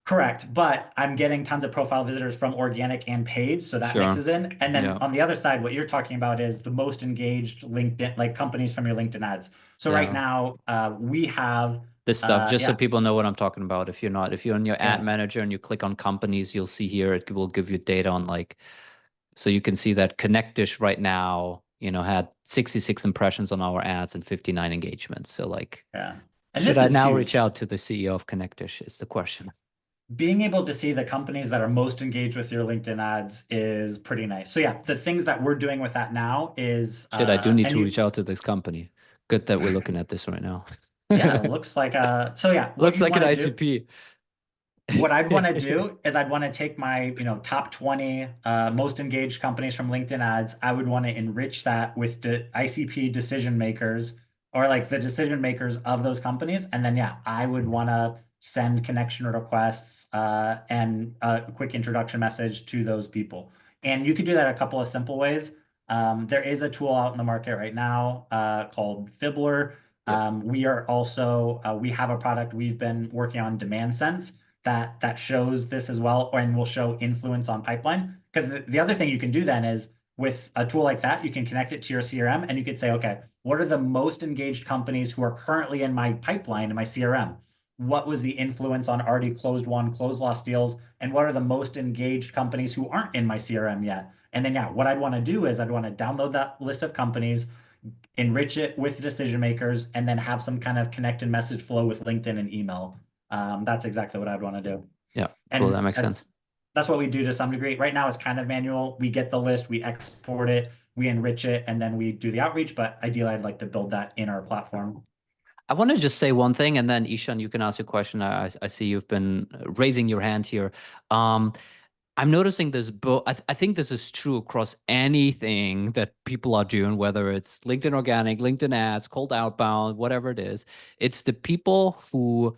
Correct. But I'm getting tons of profile visitors from organic and paid. So that mixes in. And then on the other side, what you're talking about is the most engaged LinkedIn, like companies from your LinkedIn ads. So right now we have this stuff, just so people know what I'm talking about. If you're in your ad manager and you click on companies, you'll see here, it will give you data on like, so you can see that Connectish right now, had 66 impressions on our ads and 59 engagements. So like, and should I now reach out to the CEO of Connectish is the question. Being able to see the companies that are most engaged with your LinkedIn ads is pretty nice. So yeah, the things that we're doing with that now is I do need to reach out to this company. Good that we're looking at this right now. Yeah, it looks like so yeah, looks like an ICP. What I'd want to do is I'd want to take my top 20 most engaged companies from LinkedIn ads. I would want to enrich that with the ICP decision makers or like the decision makers of those companies. And then yeah, I would want to send connection requests and a quick introduction message to those people. And you could do that a couple of simple ways. There is a tool out in the market right now called Fibbler. We are also we have a product we've been working on, Demand Sense. that shows this as well, and will show influence on pipeline. Because the other thing you can do then is with a tool like that, you can connect it to your CRM and you could say, okay, what are the most engaged companies who are currently in my pipeline in my CRM? What was the influence on already closed won, closed lost deals? And what are the most engaged companies who aren't in my CRM yet? And then, yeah, what I'd want to do is I'd want to download that list of companies, enrich it with decision makers, and then have some kind of connected message flow with LinkedIn and email. That's exactly what I'd want to do. Yeah, And cool. That makes sense. That's what we do to some degree. Right now, it's kind of manual. We get the list, we export it, we enrich it, and then we do the outreach. But ideally, I'd like to build that in our platform. I want to just say one thing, and then Ishan, you can ask your question. I see you've been raising your hand here. I'm noticing this, I think this is true across anything that people are doing, whether it's LinkedIn organic, LinkedIn ads, cold outbound, whatever it is. It's the people who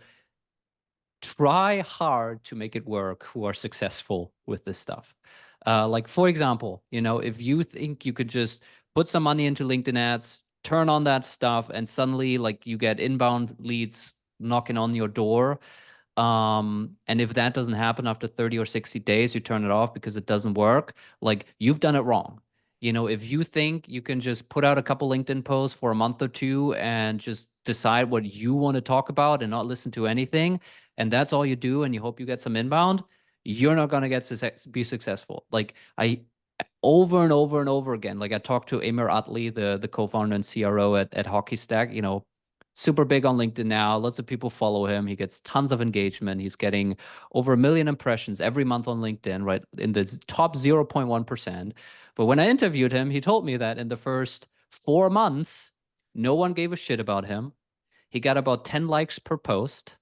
try hard to make it work who are successful with this stuff. Like, for example, if you think you could just put some money into LinkedIn ads, turn on that stuff, and suddenly like you get inbound leads knocking on your door. And if that doesn't happen after 30 or 60 days, you turn it off because it doesn't work. Like, you've done it wrong. If you think you can just put out a couple LinkedIn posts for a month or two and just decide what you want to talk about and not listen to anything, and that's all you do, and you hope you get some inbound, you're not going to be successful. Like, over and over and over again, like I talked to Amir Atli, the co-founder and CRO at Hockey Stack, super big on LinkedIn now. Lots of people follow him. He gets tons of engagement. He's getting over 1 million impressions every month on LinkedIn, right? In the top 0.1%. But when I interviewed him, he told me that in the first 4 months, no one gave a shit about him. He got about 10 likes per post.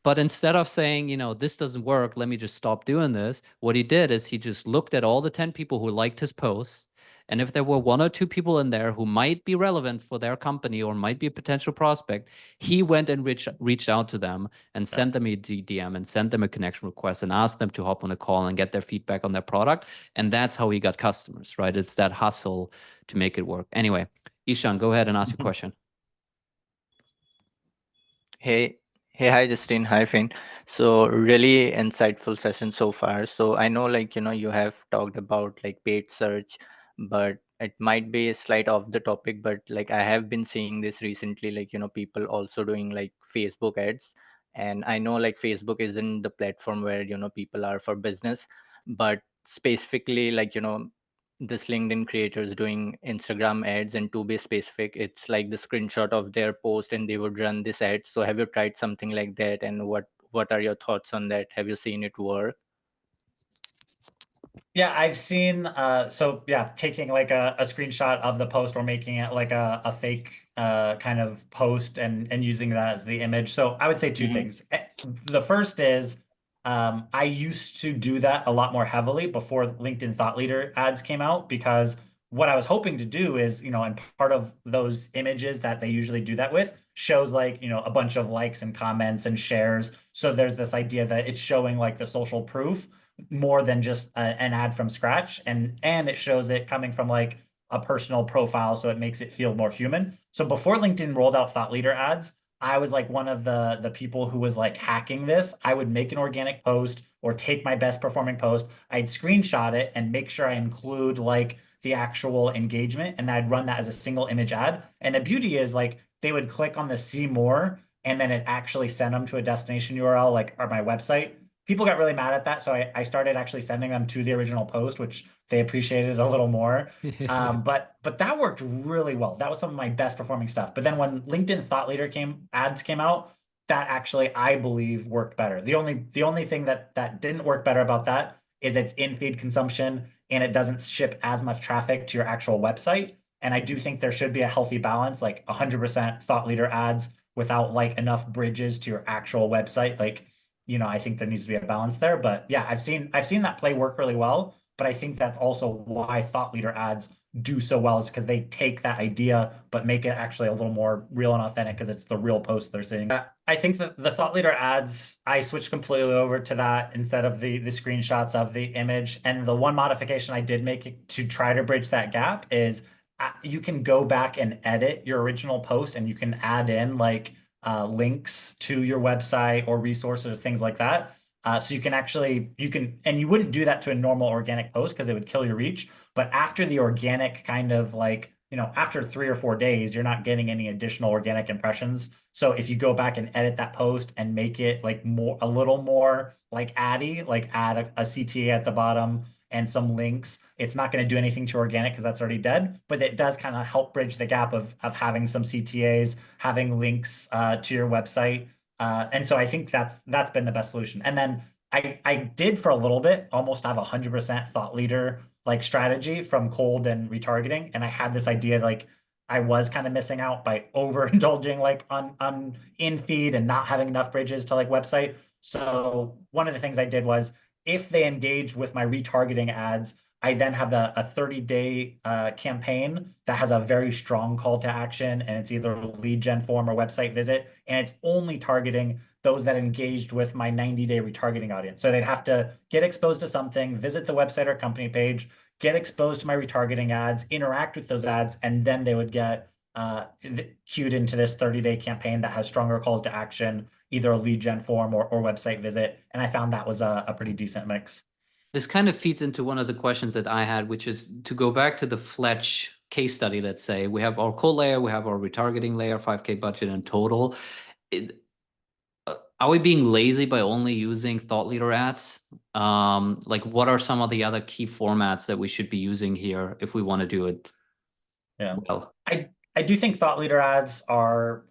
But instead of saying, this doesn't work, let me just stop doing this, what he did is he just looked at all the 10 people who liked his posts. And if there were 1 or 2 people in there who might be relevant for their company or might be a potential prospect, he went and reached out to them and sent them a DM and sent them a connection request and asked them to hop on a call and get their feedback on their product. And that's how he got customers, right? It's that hustle to make it work. Anyway, Ishan, go ahead and ask your question. Hey, hi Justin, hi Finn. So really insightful session so far. So I know you have talked about like paid search, but it might be a slight off the topic, but like I have been seeing this recently, people also doing like Facebook ads. And I know like Facebook isn't the platform where, people are for business, but specifically this LinkedIn creators doing Instagram ads, and to be specific, it's like the screenshot of their post and they would run this ad. So have you tried something like that, and what are your thoughts on that? Have you seen it work? Yeah, I've seen so yeah, taking like a screenshot of the post or making it like a fake kind of post and using that as the image. So I would say two things. The first is I used to do that a lot more heavily before LinkedIn Thought Leader ads came out, because what I was hoping to do is, and part of those images that they usually do that with shows like, a bunch of likes and comments and shares. So there's this idea that it's showing like the social proof more than just an ad from scratch, and it shows it coming from like a personal profile, so it makes it feel more human. So before LinkedIn rolled out Thought Leader ads, I was like one of the people who was like hacking this. I would make an organic post or take my best performing post, I'd screenshot it and make sure I include like the actual engagement, and I'd run that as a single image ad. And the beauty is like they would click on the see more, and then it actually sent them to a destination URL like or my website. People got really mad at that, so I started actually sending them to the original post, which they appreciated a little more. But that worked really well. That was some of my best performing stuff. But then when LinkedIn Thought Leader ads came out, that actually I believe worked better. The only thing that didn't work better about that is it's in feed consumption and it doesn't ship as much traffic to your actual website. And I do think there should be a healthy balance, like 100% Thought Leader ads without like enough bridges to your actual website. Like, I think there needs to be a balance there. But yeah, I've seen that play work really well. But I think that's also why Thought Leader ads do so well, is because they take that idea but make it actually a little more real and authentic because it's the real post they're seeing. I think that the Thought Leader ads, I switched completely over to that instead of the screenshots of the image. And the one modification I did make to try to bridge that gap is you can go back and edit your original post, and you can add in like links to your website or resources or things like that. So you can actually, and you wouldn't do that to a normal organic post because it would kill your reach. But after the organic kind of like, after 3 or 4 days, you're not getting any additional organic impressions. So if you go back and edit that post and make it like a little more like addy, like add a CTA at the bottom and some links, it's not going to do anything to organic because that's already dead, but it does kind of help bridge the gap of having some CTAs, having links to your website. And so I think that's been the best solution. And then I did for a little bit almost have 100% thought leader like strategy from cold and retargeting. And I had this idea like I was kind of missing out by overindulging like on in feed and not having enough bridges to like website. So one of the things I did was if they engage with my retargeting ads, I then have a 30-day campaign that has a very strong call to action, and it's either a lead gen form or website visit, and it's only targeting those that engaged with my 90-day retargeting audience. So they'd have to get exposed to something, visit the website or company page, get exposed to my retargeting ads, interact with those ads, and then they would get queued into this 30-day campaign that has stronger calls to action, either a lead gen form or website visit. And I found that was a pretty decent mix. This kind of feeds into one of the questions that I had, which is to go back to the Fletch case study. Let's say we have our cold layer, we have our retargeting layer, 5K budget in total. Are we being lazy by only using thought leader ads? Like, what are some of the other key formats that we should be using here if we want to do it? Yeah. Well, I do think thought leader ads are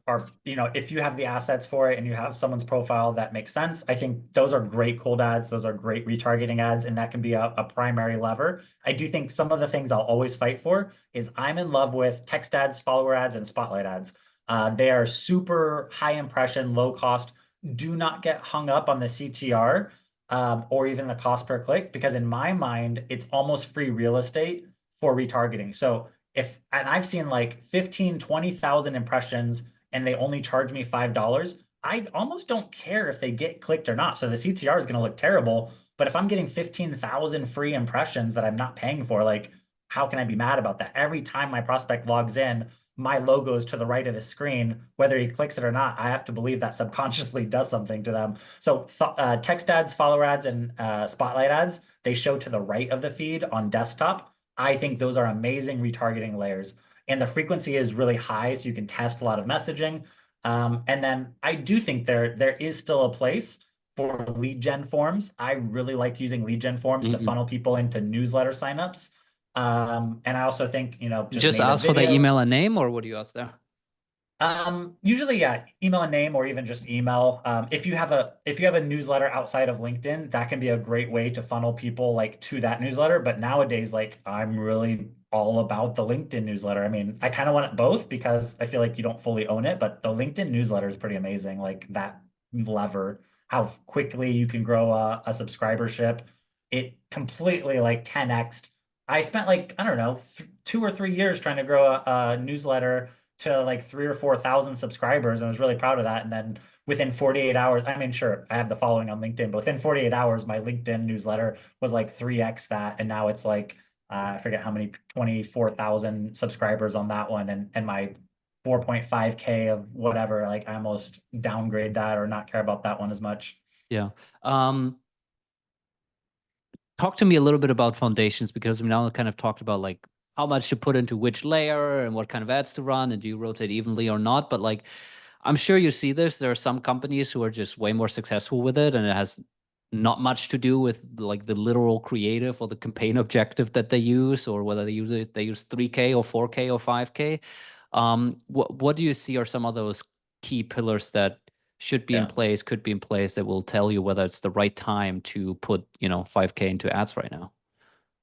if you have the assets for it and you have someone's profile that makes sense, I think those are great cold ads, those are great retargeting ads, and that can be a primary lever. I do think some of the things I'll always fight for is I'm in love with text ads, follower ads, and spotlight ads. They are super high impression, low cost. Do not get hung up on the CTR or even the cost per click, because in my mind, it's almost free real estate for retargeting. So and I've seen like 15, 20,000 impressions and they only charge me $5, I almost don't care if they get clicked or not. So the CTR is going to look terrible, but if I'm getting 15,000 free impressions that I'm not paying for, like, how can I be mad about that? Every time my prospect logs in, my logo is to the right of the screen. Whether he clicks it or not, I have to believe that subconsciously does something to them. So text ads, follower ads, and spotlight ads, they show to the right of the feed on desktop. I think those are amazing retargeting layers. And the frequency is really high, so you can test a lot of messaging. And then I do think there is still a place for lead gen forms. I really like using lead gen forms to funnel people into newsletter signups. And I also think, just ask for the email and name, or what do you ask there? Usually, yeah, email and name, or even just email. If you have a newsletter outside of LinkedIn, that can be a great way to funnel people like to that newsletter. But nowadays, like, I'm really all about the LinkedIn newsletter. I mean, I kind of want it both because I feel like you don't fully own it, but the LinkedIn newsletter is pretty amazing. Like that lever, how quickly you can grow a subscribership. It completely like 10x'd. I spent like, I don't know, 2 or 3 years trying to grow a newsletter to like 3,000 or 4,000 subscribers, and I was really proud of that. And then within 48 hours, I mean, sure, I have the following on LinkedIn, but within 48 hours, my LinkedIn newsletter was like 3x that, and now it's like I forget how many, 24,000 subscribers on that one, and my 4.5K of whatever. Like I almost downgrade that or not care about that one as much. Yeah. Talk to me a little bit about foundations, because we now kind of talked about like how much to put into which layer and what kind of ads to run, and do you rotate evenly or not. But like, I'm sure you see this. There are some companies who are just way more successful with it, and it has not much to do with like the literal creative or the campaign objective that they use, or whether they use 3K or 4K or 5K. What do you see are some of those key pillars that should be in place, could be in place, that will tell you whether it's the right time to put 5K into ads right now?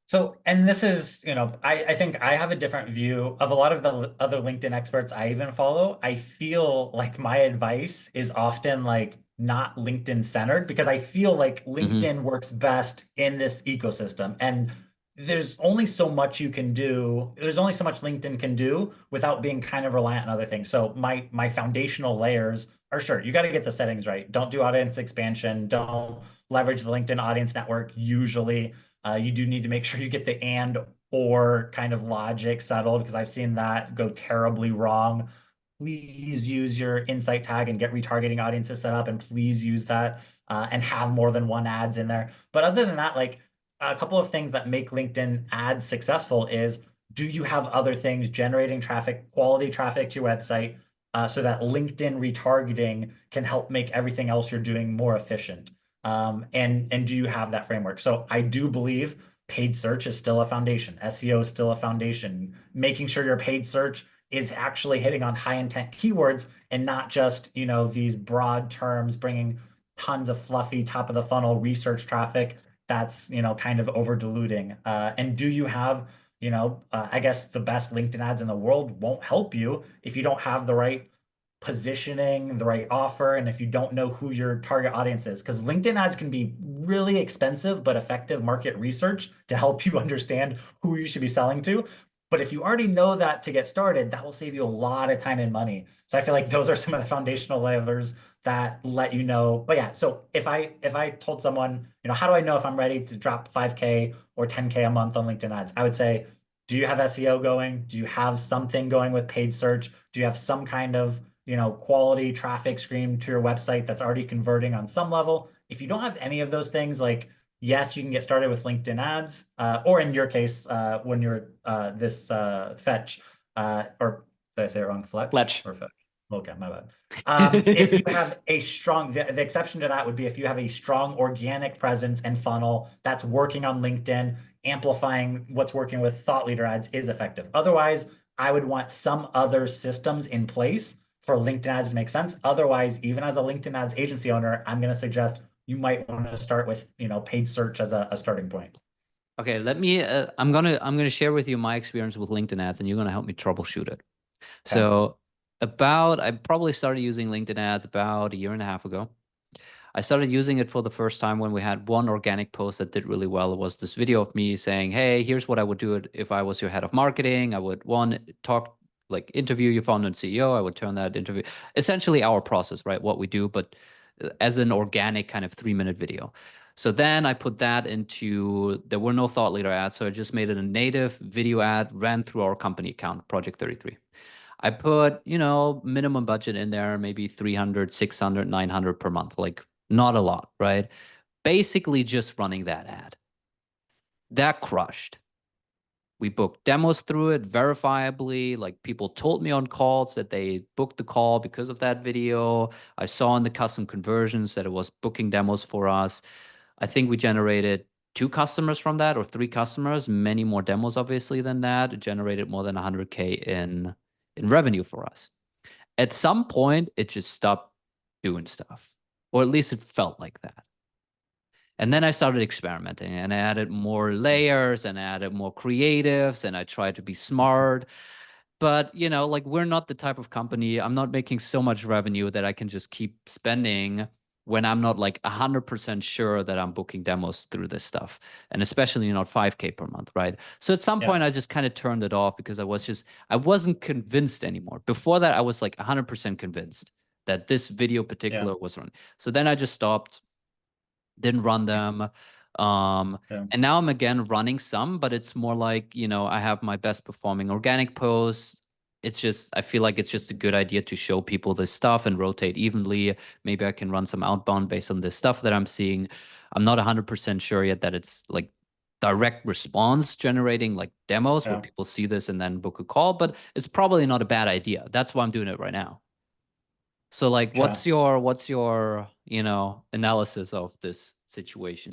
So, and this is, I think I have a different view of a lot of the other LinkedIn experts I even follow. I feel like my advice is often like not LinkedIn centered, because I feel like LinkedIn works best in this ecosystem. And there's only so much you can do. There's only so much LinkedIn can do without being kind of reliant on other things. So my foundational layers are, sure, you got to get the settings right. Don't do audience expansion. Don't leverage the LinkedIn audience network usually. You do need to make sure you get the and or kind of logic settled, because I've seen that go terribly wrong. please use your insight tag and get retargeting audiences set up, and please use that and have more than one ads in there. But other than that, like a couple of things that make LinkedIn ads successful is, do you have other things generating traffic, quality traffic to your website, so that LinkedIn retargeting can help make everything else you're doing more efficient? And do you have that framework? So I do believe paid search is still a foundation. SEO is still a foundation. Making sure your paid search is actually hitting on high intent keywords and not just, you know, these broad terms, bringing tons of fluffy top of the funnel research traffic that's, you know, kind of over diluting. And do you have, you know, I guess the best LinkedIn ads in the world won't help you if you don't have the right positioning, the right offer, and if you don't know who your target audience is. Because LinkedIn ads can be really expensive but effective market research to help you understand who you should be selling to. But if you already know that to get started, that will save you a lot of time and money. So I feel like those are some of the foundational levers that let you know. But yeah, so if I told someone, you know, how do I know if I'm ready to drop 5K or 10K a month on LinkedIn ads? I would say, do you have SEO going? Do you have something going with paid search? Do you have some kind of, you know, quality traffic stream to your website that's already converting on some level? If you don't have any of those things, like, yes, you can get started with LinkedIn ads, or in your case, when you're this Fetch, or did I say it wrong? Fletch. Or Fetch? Okay, my bad. If you have a strong, the exception to that would be if you have a strong organic presence and funnel that's working on LinkedIn, amplifying what's working with thought leader ads is effective. Otherwise, I would want some other systems in place for LinkedIn ads to make sense. Otherwise, even as a LinkedIn ads agency owner, I'm going to suggest you might want to start with, you know, paid search as a starting point. Okay, let me. I'm gonna share with you my experience with LinkedIn ads, and you're gonna help me troubleshoot it. So I probably started using LinkedIn ads about a year and a half ago. I started using it for the first time when we had one organic post that did really well. It was this video of me saying, hey, here's what I would do if I was your head of marketing. I would interview your founder and CEO. I would turn that interview, essentially our process, right? What we do, but as an organic kind of 3-minute video. So then I put that into, there were no thought leader ads. So I just made it a native video ad, ran through our company account, Project 33. I put, you know, minimum budget in there, maybe 300, 600, 900 per month, like not a lot, right? Basically just running that ad. That crushed. We booked demos through it verifiably. Like, people told me on calls that they booked the call because of that video. I saw in the custom conversions that it was booking demos for us. I think we generated 2 customers from that, or 3 customers, many more demos obviously than that. It generated more than 100K in revenue for us. At some point, it just stopped doing stuff, or at least it felt like that. And then I started experimenting, and I added more layers and added more creatives, and I tried to be smart. But, you know, like, we're not the type of company, I'm not making so much revenue that I can just keep spending when I'm not like 100% sure that I'm booking demos through this stuff. And especially not 5K per month, right? So at some point I just kind of turned it off because I wasn't convinced anymore. Before that, I was like 100% convinced that this video particular was running. So then I just stopped, didn't run them. And now I'm again running some, but it's more like, you know, I have my best performing organic posts. It's just, I feel like it's just a good idea to show people this stuff and rotate evenly. Maybe I can run some outbound based on this stuff that I'm seeing. I'm not 100% sure yet that it's like direct response generating like demos where people see this and then book a call, but it's probably not a bad idea. That's why I'm doing it right now. So like, what's your, you know, analysis of this situation?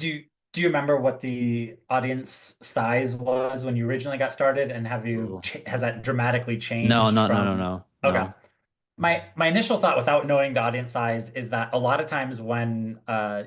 Do you remember what the audience size was when you originally got started, and has that dramatically changed? No. Okay. My initial thought, without knowing the audience size, is that a lot of times when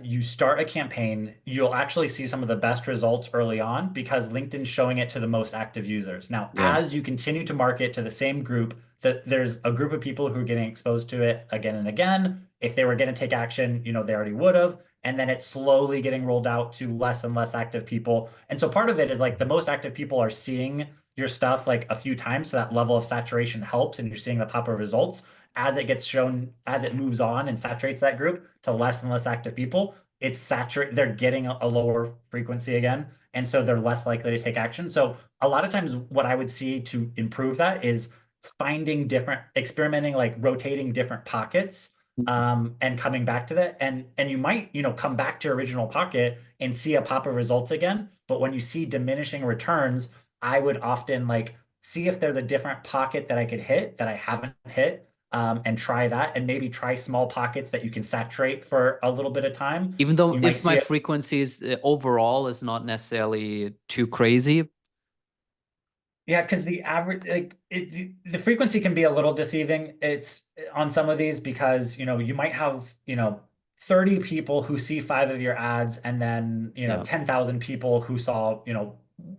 you start a campaign, you'll actually see some of the best results early on because LinkedIn's showing it to the most active users. Now, as you continue to market to the same group, there's a group of people who are getting exposed to it again and again. If they were going to take action, you know, they already would have. And then it's slowly getting rolled out to less and less active people. And so part of it is like the most active people are seeing your stuff like a few times, so that level of saturation helps, and you're seeing the pop of results. As it gets shown, as it moves on and saturates that group to less and less active people, they're getting a lower frequency again, and so they're less likely to take action. So a lot of times what I would see to improve that is finding different, experimenting, like rotating different pockets, and coming back to that. And you might, come back to your original pocket and see a pop of results again. But when you see diminishing returns, I would often like see if there's a different pocket that I could hit that I haven't hit, and try that, and maybe try small pockets that you can saturate for a little bit of time. Even though You might if my see it. frequencies overall is not necessarily too crazy. Yeah, because the average, like the frequency can be a little deceiving. It's on some of these because you might have 30 people who see 5 of your ads, and then Yeah. 10,000 people who saw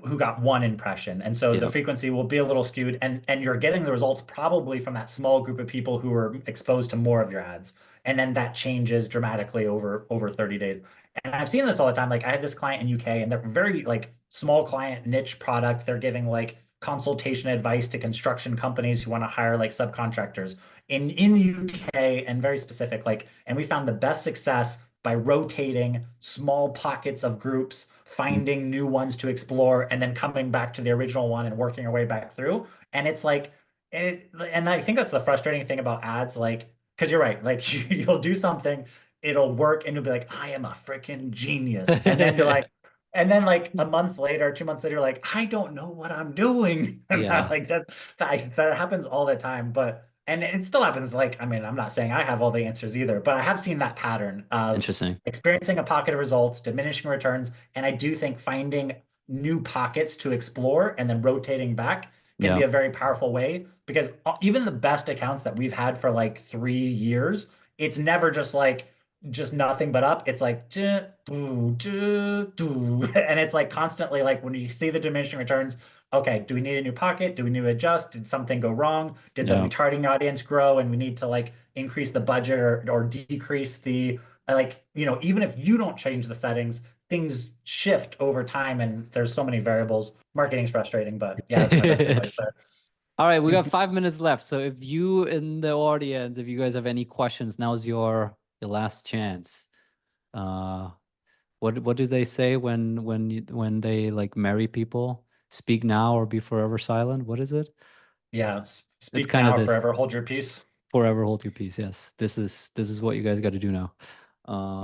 who got 1 impression, and so the Yeah. frequency will be a little skewed, and you're getting the results probably from that small group of people who were exposed to more of your ads, and then that changes dramatically over 30 days. And I've seen this all the time. Like I had this client in UK, and they're very like small client niche product. They're giving like consultation advice to construction companies who want to hire like subcontractors in the UK, and very specific. Like, and we found the best success by rotating small pockets of groups, finding new ones to explore, and then coming back to the original one and working our way back through. And it's like and I think that's the frustrating thing about ads, like, because you're right, like you'll do something, it'll work, and you'll be like, I am a freaking genius. And then you're like, and then like a month later, 2 months later, you're like, I don't know what I'm doing. Yeah. Like that happens all the time. But and it still happens. Like, I mean, I'm not saying I have all the answers either, but I have seen that pattern of Interesting. experiencing a pocket of results, diminishing returns. And I do think finding new pockets to explore and then rotating back can be Yeah. a very powerful way, because even the best accounts that we've had for like 3 years, it's never just like just nothing but up. It's like and it's like constantly like when you see the diminishing returns, okay, do we need a new pocket? Do we need to adjust? Did something go wrong? Did the Yeah. retargeting audience grow and we need to like increase the budget or decrease the like, even if you don't change the settings, things shift over time, and there's so many variables. Marketing's frustrating, but yeah, that's my best advice there. All right, we got 5 minutes left. So if you in the audience, if you guys have any questions, now's your last chance. What do they say when they like marry people? Speak now or be forever silent. What is it? Yeah, It's speak kind of now, this. forever hold your peace. Forever hold your peace. Yes, this is what you guys got to do now.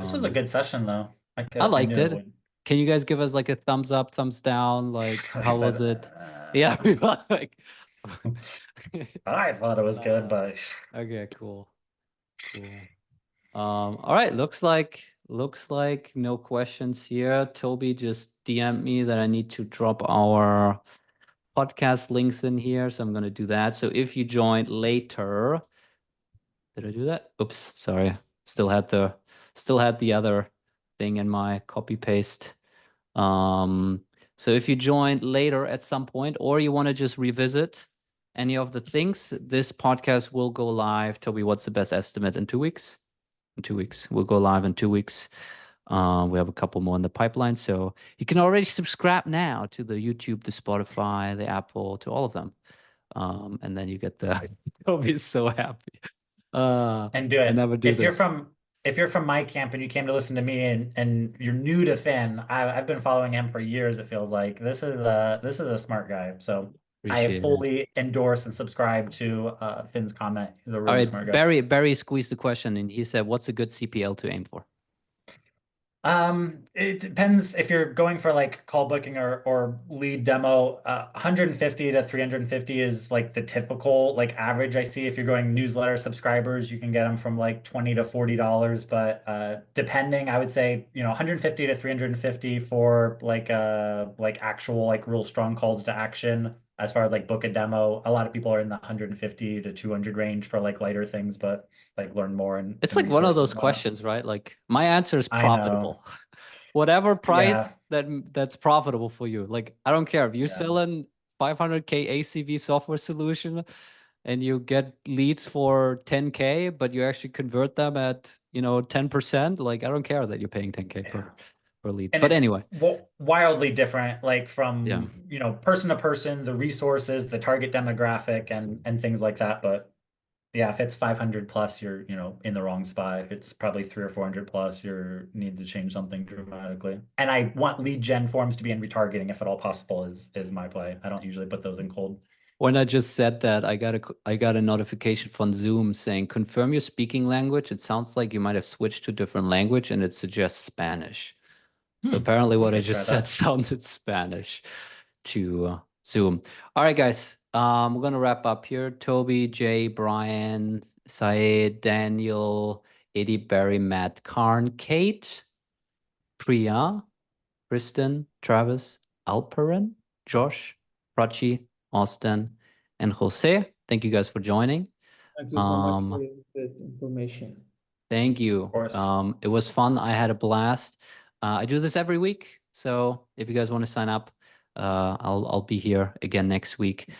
This was a good session, though. I liked knew it. would. Can you guys give us like a thumbs up, thumbs down? Like, I how was said, it? Yeah, we were like. I thought it was good, but Okay, cool. All right, looks like no questions here. Toby just DM'd me that I need to drop our podcast links in here, so I'm gonna do that. So if you joined later, did I do that? Oops, sorry. Still had the other thing in my copy paste. So if you joined later at some point, or you want to just revisit any of the things, this podcast will go live. Toby, what's the best estimate? In 2 weeks? In 2 weeks. We'll go live in 2 weeks. We have a couple more in the pipeline. So you can already subscribe now to the YouTube, the Spotify, the Apple, to all of them. And then you get the Toby's so happy. and do it. I never do if this. If you're from my camp and you came to listen to me and you're new to Finn, I've been following him for years. It feels like this is a smart guy. So Appreciate I fully endorse and subscribe to Finn's comment. He's a All really right, smart guy. Barry squeezed the question and he said, "What's a good CPL to aim for?" It depends if you're going for like call booking or lead demo. 150 to 350 is like the typical like average I see. If you're going newsletter subscribers, you can get them from like $20 to $40. But depending, I would say 150 to 350 for like actual like real strong calls to action. As far as like book a demo, a lot of people are in the 150 to 200 range for like lighter things, but like learn more and It's like one of resources those and whatnot. questions, right? Like my answer is I know. profitable. Whatever price Yeah. that's profitable for you. Like I don't care if you're Yeah. selling 500K ACV software solution and you get leads for 10K, but you actually convert them at 10%. Like I don't care that you're paying 10K per lead. And But it's anyway, wildly different, like yeah. from person to person, the resources, the target demographic, and things like that. But yeah, if it's 500 plus, you're in the wrong spot. If it's probably 300 or 400 plus, you need to change something dramatically. And I want lead gen forms to be in retargeting if at all possible. Is my play. I don't usually put those in cold. when I just said that, I got a notification from Zoom saying, confirm your speaking language. It sounds like you might have switched to a different language and it suggests Spanish. So apparently what I Okay, just try said that. sounded Spanish to Zoom. All right, guys, we're going to wrap up here. Toby, Jay, Brian, Saeed, Daniel, Eddie, Barry, Matt, Karn, Kate, Priya, Kristen, Travis, Alperin, Josh, Prachi, Austin, and Jose. Thank you guys for joining. Thank you so much for the information. Thank you. Of course. It was fun. I had a blast. I do this every week. So if you guys want to sign up, I'll be here again next week.